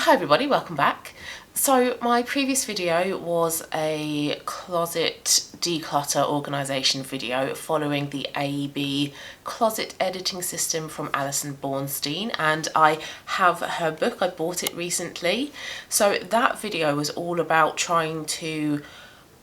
Hi everybody, welcome back. So my previous video was a closet declutter organisation video following the AEB closet editing system from Allison Bornstein, and I have her book. I bought it recently. So that video was all about trying to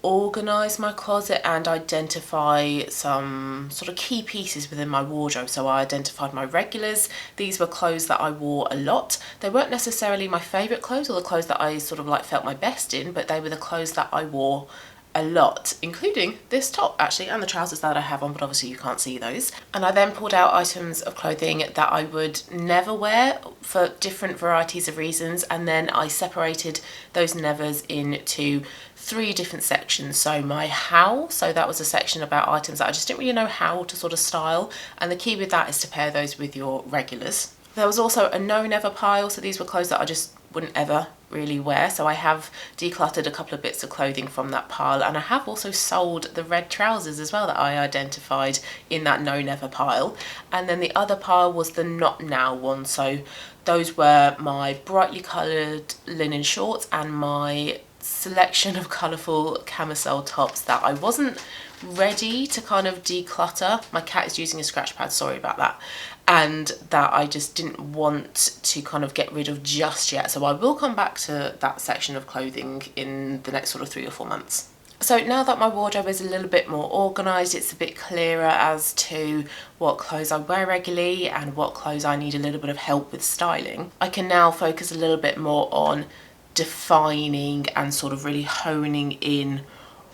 organise my closet and identify some sort of key pieces within my wardrobe. So I identified my regulars. These were clothes that I wore a lot. They weren't necessarily my favourite clothes or the clothes that I sort of like felt my best in, but they were the clothes that I wore a lot, including this top actually, and the trousers that I have on, but obviously you can't see those. And I then pulled out items of clothing that I would never wear for different varieties of reasons, and then I separated those nevers into 3 different sections. So my how, so that was a section about items that I just didn't really know how to sort of style, and the key with that is to pair those with your regulars. There was also a no never pile, so these were clothes that I just wouldn't ever really wear, so I have decluttered a couple of bits of clothing from that pile, and I have also sold the red trousers as well that I identified in that no never pile. And then the other pile was the not now one, so those were my brightly coloured linen shorts and my selection of colourful camisole tops that I wasn't ready to kind of declutter. My cat is using a scratch pad, sorry about that, and that I just didn't want to kind of get rid of just yet. So I will come back to that section of clothing in the next sort of 3 or 4 months. So now that my wardrobe is a little bit more organised, it's a bit clearer as to what clothes I wear regularly and what clothes I need a little bit of help with styling, I can now focus a little bit more on defining and sort of really honing in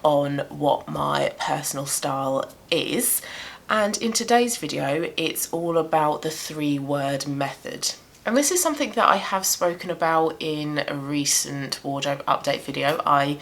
on what my personal style is. And in today's video, it's all about the 3-word method. And this is something that I have spoken about in a recent wardrobe update video. I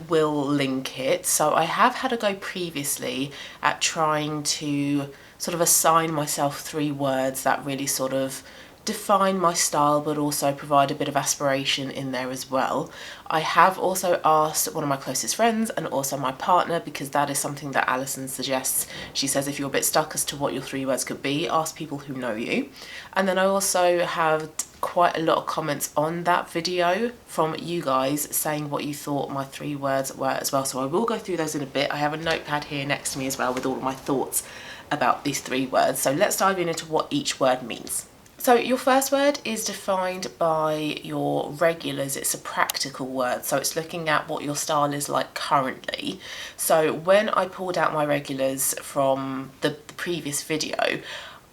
will link it. So I have had a go previously at trying to sort of assign myself 3 words that really sort of define my style, but also provide a bit of aspiration in there as well. I have also asked one of my closest friends and also my partner, because that is something that Allison suggests. She says if you're a bit stuck as to what your 3 words could be, ask people who know you. And then I also have quite a lot of comments on that video from you guys saying what you thought my 3 words were as well. So I will go through those in a bit. I have a notepad here next to me as well with all of my thoughts about these 3 words. So let's dive into what each word means. So your first word is defined by your regulars. It's a practical word, so it's looking at what your style is like currently. So when I pulled out my regulars from the previous video,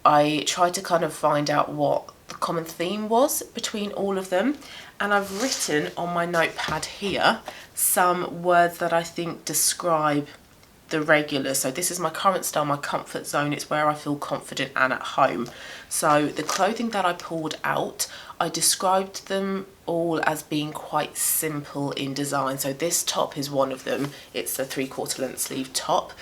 I tried to kind of find out what the common theme was between all of them, and I've written on my notepad here some words that I think describe the regular. So this is my current style, my comfort zone. It's where I feel confident and at home. So the clothing that I pulled out, I described them all as being quite simple in design. So this top is one of them. It's a 3/4 length sleeve top.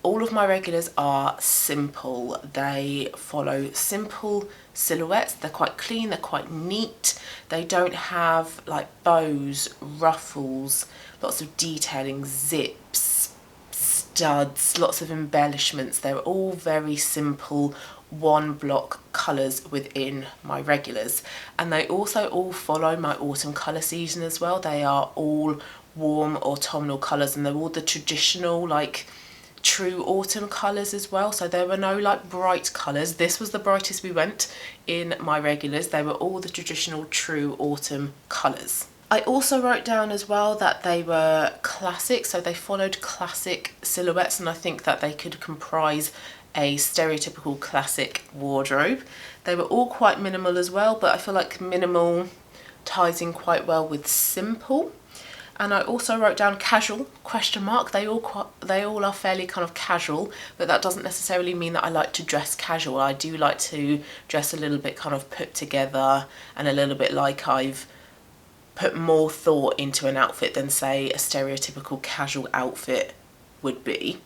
All of my regulars are simple. They follow simple silhouettes. They're quite clean, they're quite neat. They don't have like bows, ruffles, lots of detailing, zips, studs, lots of embellishments. They're all very simple 1-block colours within my regulars, and they also all follow my autumn colour season as well. They are all warm autumnal colours, and they're all the traditional like true autumn colours as well. So there were no like bright colours. This was the brightest we went in my regulars. They were all the traditional true autumn colours. I also wrote down as well that they were classic, so they followed classic silhouettes, and I think that they could comprise a stereotypical classic wardrobe. They were all quite minimal as well, but I feel like minimal ties in quite well with simple. And I also wrote down casual, question mark. They all are fairly kind of casual, but that doesn't necessarily mean that I like to dress casual. I do like to dress a little bit kind of put together and a little bit like I've put more thought into an outfit than say a stereotypical casual outfit would be.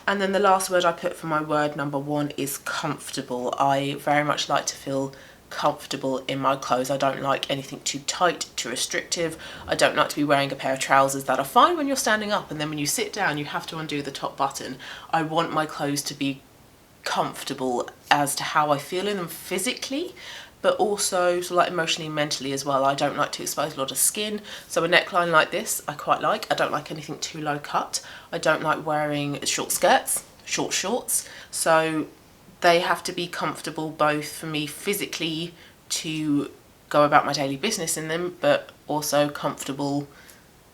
And then the last word I put for my word number 1 is comfortable. I very much like to feel comfortable in my clothes. I don't like anything too tight, too restrictive. I don't like to be wearing a pair of trousers that are fine when you're standing up, and then when you sit down you have to undo the top button. I want my clothes to be comfortable as to how I feel in them physically, but also sort of like emotionally and mentally as well. I don't like to expose a lot of skin, so a neckline like this I quite like. I don't like anything too low cut. I don't like wearing short skirts, short shorts, so they have to be comfortable both for me physically to go about my daily business in them, but also comfortable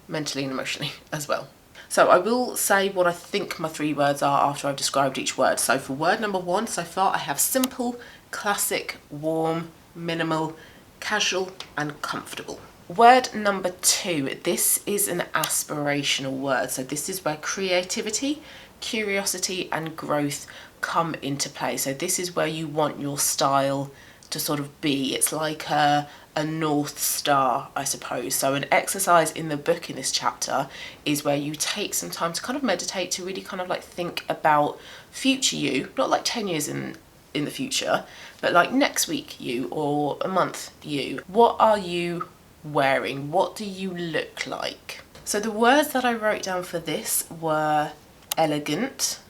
mentally and emotionally as well. So I will say what I think my 3 words are after I've described each word. So for word number 1 so far, I have simple, classic, warm, minimal, casual and comfortable. Word number 2, this is an aspirational word. So this is where creativity, curiosity and growth come into play. So this is where you want your style to sort of be. It's like a North Star, I suppose. So an exercise in the book in this chapter is where you take some time to kind of meditate, to really kind of like think about future you, not like 10 years in the future, but like next week you or a month you. What are you wearing? What do you look like? So the words that I wrote down for this were elegant,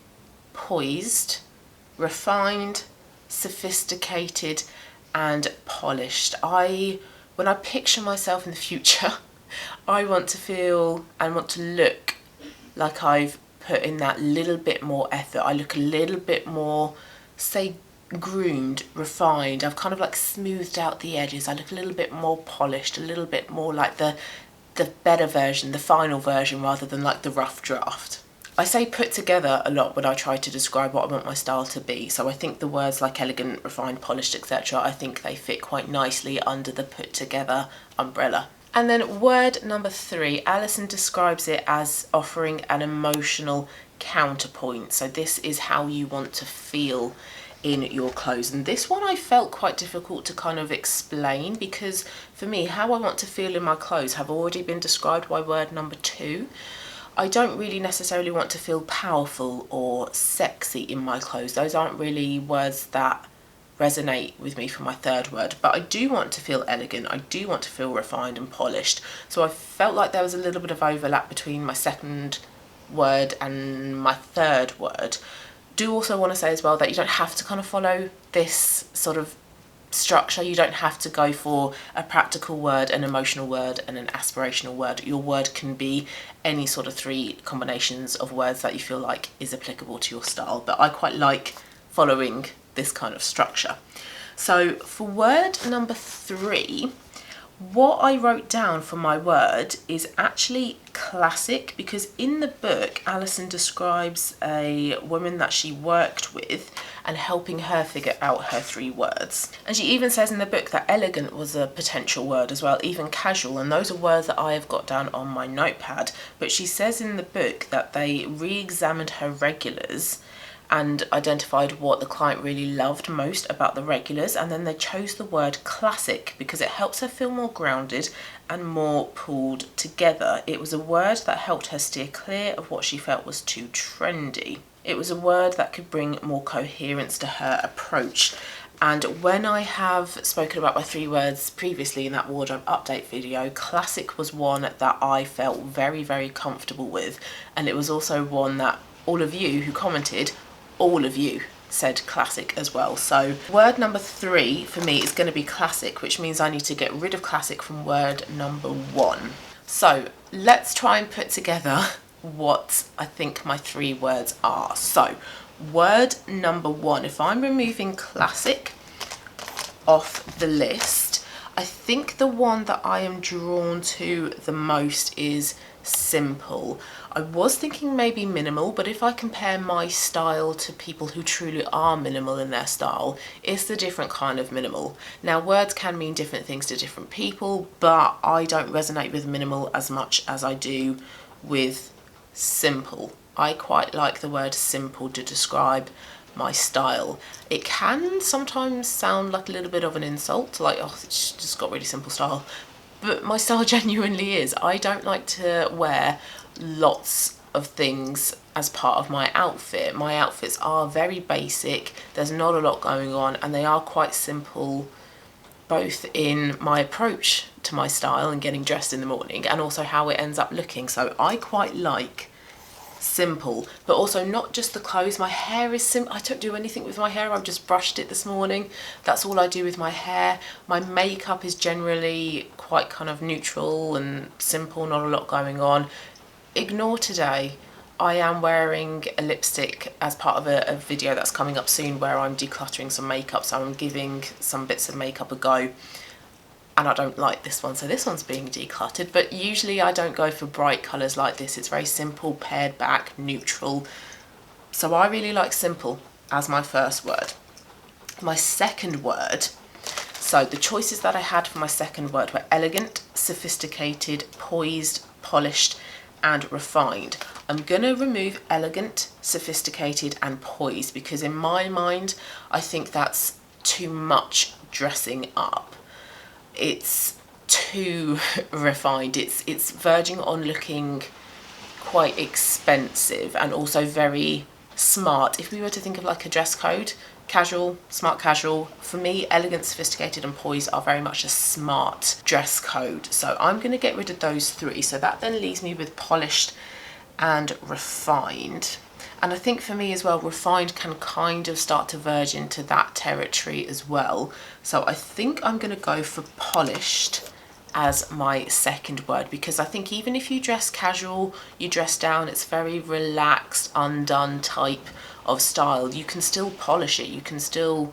poised, refined, sophisticated and polished. When I picture myself in the future, I want to feel and want to look like I've put in that little bit more effort. I look a little bit more, say, groomed, refined. I've kind of like smoothed out the edges. I look a little bit more polished, a little bit more like the better version, the final version, rather than like the rough draft. I say put together a lot when I try to describe what I want my style to be, so I think the words like elegant, refined, polished, etc., I think they fit quite nicely under the put together umbrella. And then word number 3, Allison describes it as offering an emotional counterpoint. So this is how you want to feel in your clothes, and this one I felt quite difficult to kind of explain, because for me, how I want to feel in my clothes have already been described by word number 2. I don't really necessarily want to feel powerful or sexy in my clothes. Those aren't really words that resonate with me for my 3rd word, but I do want to feel elegant. I do want to feel refined and polished. So I felt like there was a little bit of overlap between my 2nd word and my 3rd word. Do also want to say as well that you don't have to kind of follow this sort of structure. You don't have to go for a practical word, an emotional word and an aspirational word. Your word can be any sort of 3 combinations of words that you feel like is applicable to your style, but I quite like following this kind of structure. So for word number 3, what I wrote down for my word is actually classic, because in the book Allison describes a woman that she worked with and helping her figure out her 3 words. And she even says in the book that elegant was a potential word as well, even casual, and those are words that I have got down on my notepad. But she says in the book that they re-examined her regulars and identified what the client really loved most about the regulars, and then they chose the word classic because it helps her feel more grounded and more pulled together. It was a word that helped her steer clear of what she felt was too trendy. It was a word that could bring more coherence to her approach. And when I have spoken about my 3 words previously in that wardrobe update video, classic was one that I felt very, very comfortable with, and it was also one that all of you who commented, all of you said classic as well. So word number 3 for me is going to be classic, which means I need to get rid of classic from word number 1. So let's try and put together what I think my 3 words are. So word number 1, if I'm removing classic off the list, I think the one that I am drawn to the most is simple. I was thinking maybe minimal, but if I compare my style to people who truly are minimal in their style, it's the different kind of minimal. Now, words can mean different things to different people, but I don't resonate with minimal as much as I do with simple. I quite like the word simple to describe my style. It can sometimes sound like a little bit of an insult, like, oh, it's just got really simple style. But my style genuinely is. I don't like to wear lots of things as part of my outfit. My outfits are very basic, there's not a lot going on, and they are quite simple, both in my approach to my style and getting dressed in the morning, and also how it ends up looking. So I quite like simple, but also not just the clothes. My hair is simple. I don't do anything with my hair. I've just brushed it this morning. That's all I do with my hair. My makeup is generally quite kind of neutral and simple, not a lot going on. Ignore today. I am wearing a lipstick as part of a video that's coming up soon where I'm decluttering some makeup, so I'm giving some bits of makeup a go. And I don't like this one, so this one's being decluttered, but usually I don't go for bright colours like this. It's very simple, pared back, neutral. So I really like simple as my first word. My second word, so the choices that I had for my second word were elegant, sophisticated, poised, polished, and refined. I'm going to remove elegant, sophisticated, and poised because in my mind, I think that's too much dressing up. It's too refined. It's verging on looking quite expensive and also very smart. If we were to think of like a dress code, casual, smart casual, for me, elegant, sophisticated, and poised are very much a smart dress code. So I'm going to get rid of those three. So that then leaves me with polished and refined. And I think for me as well, refined can kind of start to verge into that territory as well. So I think I'm going to go for polished as my second word, because I think even if you dress casual, you dress down, it's very relaxed, undone type of style. You can still polish it. You can still,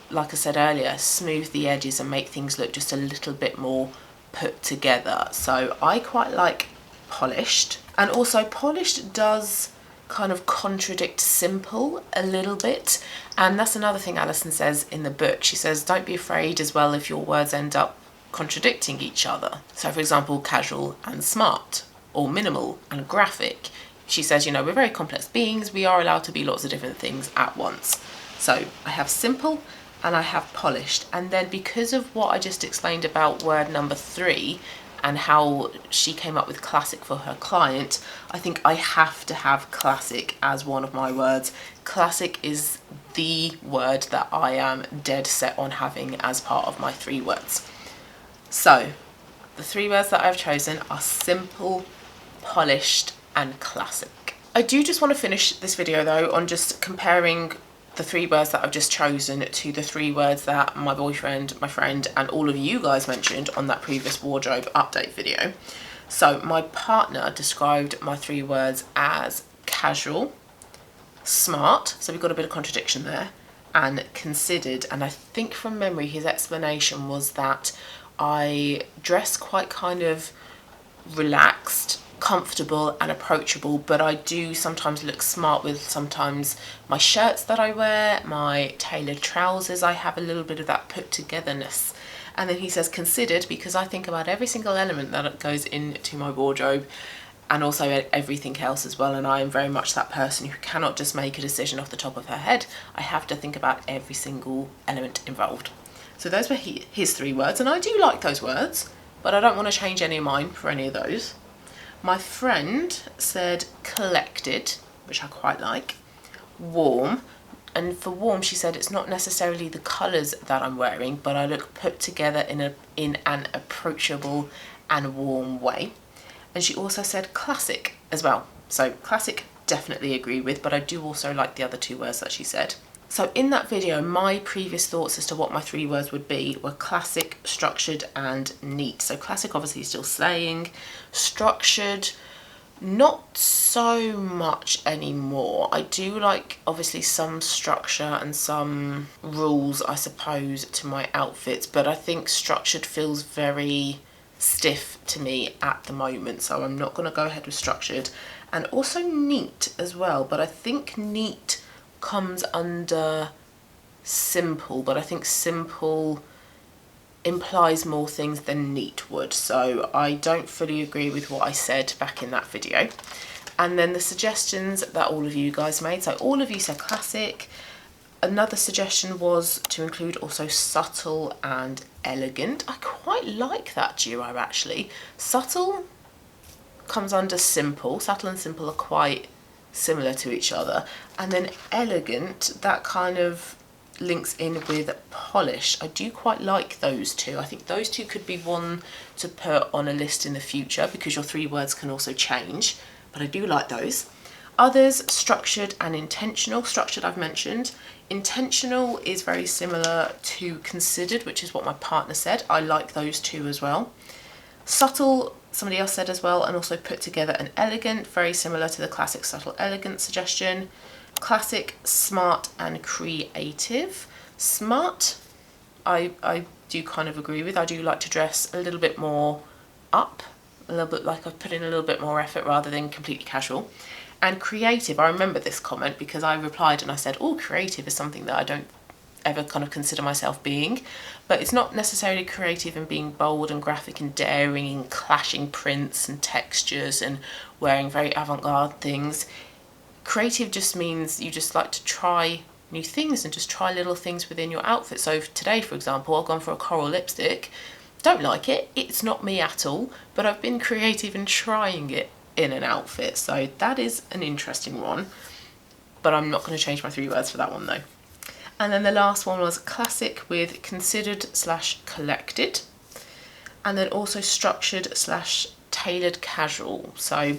like I said earlier, smooth the edges and make things look just a little bit more put together. So I quite like polished. And also polished does kind of contradict simple a little bit, and that's another thing Allison says in the book. She says don't be afraid as well if your words end up contradicting each other. So for example, casual and smart, or minimal and graphic. She says, you know, we're very complex beings, we are allowed to be lots of different things at once. So I have simple and I have polished, and then because of what I just explained about word number 3 and how she came up with classic for her client, I think I have to have classic as one of my words. Classic is the word that I am dead set on having as part of my 3 words. So the 3 words that I've chosen are simple, polished, and classic. I do just want to finish this video though on just comparing the 3 words that I've just chosen to the 3 words that my boyfriend, my friend, and all of you guys mentioned on that previous wardrobe update video. So my partner described my 3 words as casual, smart, so we've got a bit of contradiction there, and considered. And I think from memory his explanation was that I dress quite kind of relaxed, comfortable and approachable, but I do sometimes look smart with sometimes my shirts that I wear, my tailored trousers. I have a little bit of that put togetherness. And then he says considered because I think about every single element that goes into my wardrobe and also everything else as well, and I am very much that person who cannot just make a decision off the top of her head. I have to think about every single element involved. So those were his 3 words, and I do like those words, but I don't want to change any of mine for any of those. My friend said collected, which I quite like, warm, and for warm she said it's not necessarily the colours that I'm wearing, but I look put together in an approachable and warm way. And she also said classic as well. So classic definitely agree with, but I do also like the other 2 words that she said. So in that video, my previous thoughts as to what my 3 words would be were classic, structured, and neat. So classic obviously still staying, structured, not so much anymore. I do like obviously some structure and some rules, I suppose, to my outfits, but I think structured feels very stiff to me at the moment, so I'm not going to go ahead with structured. And also neat as well, but I think neat comes under simple, but I think simple implies more things than neat would, so I don't fully agree with what I said back in that video. And then the suggestions that all of you guys made, so all of you said classic. Another suggestion was to include also subtle and elegant. I quite like that duo actually. Subtle comes under simple. Subtle and simple are quite similar to each other, and then elegant, that kind of links in with polished. I do quite like those 2. I think those 2 could be one to put on a list in the future because your 3 words can also change, but I do like those. Others, structured and intentional. Structured I've mentioned. Intentional is very similar to considered, which is what my partner said. I like those two as well. Subtle, somebody else said as well, and also put together and elegant, very similar to the classic, subtle, elegant suggestion. Classic, smart and creative. Smart, I do kind of agree with. I do like to dress a little bit more up, a little bit like I've put in a little bit more effort rather than completely casual. And creative, I remember this comment because I replied and I said, oh, creative is something that I don't ever kind of consider myself being, but it's not necessarily creative in being bold and graphic and daring and clashing prints and textures and wearing very avant-garde things. Creative just means you just like to try new things and just try little things within your outfit. So today, for example, I've gone for a coral lipstick. Don't like it, it's not me at all, but I've been creative in trying it in an outfit. So that is an interesting one, but I'm not going to change my 3 words for that one though. And then the last one was classic with considered / collected, and then also structured / tailored casual. So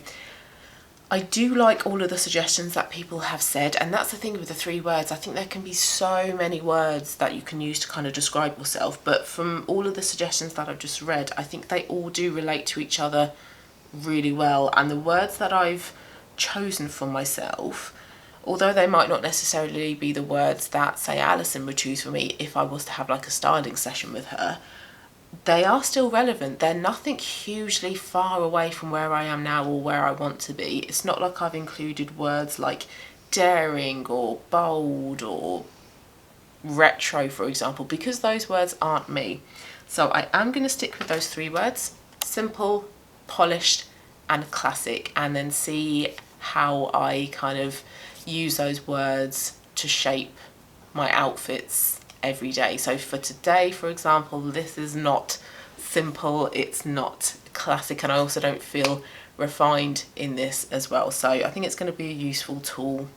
I do like all of the suggestions that people have said, and that's the thing with the 3 words. I think there can be so many words that you can use to kind of describe yourself, but from all of the suggestions that I've just read, I think they all do relate to each other really well. And the words that I've chosen for myself, although they might not necessarily be the words that, say, Allison would choose for me if I was to have like a styling session with her, they are still relevant. They're nothing hugely far away from where I am now or where I want to be. It's not like I've included words like daring or bold or retro, for example, because those words aren't me. So I am going to stick with those 3 words: simple, polished and classic, and then see how I kind of use those words to shape my outfits every day. So for today, for example, this is not simple, it's not classic, and I also don't feel refined in this as well. So I think it's going to be a useful tool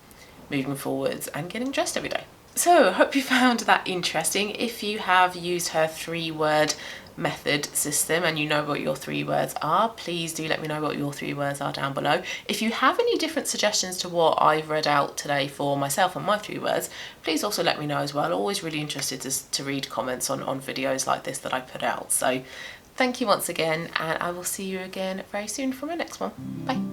moving forwards and getting dressed every day. So I hope you found that interesting. If you have used her 3-word method system and you know what your 3 words are, please do let me know what your 3 words are down below. If you have any different suggestions to what I've read out today for myself and my 3 words, please also let me know as well. Always really interested to read comments on videos like this that I put out. So thank you once again, and I will see you again very soon for my next one. Bye.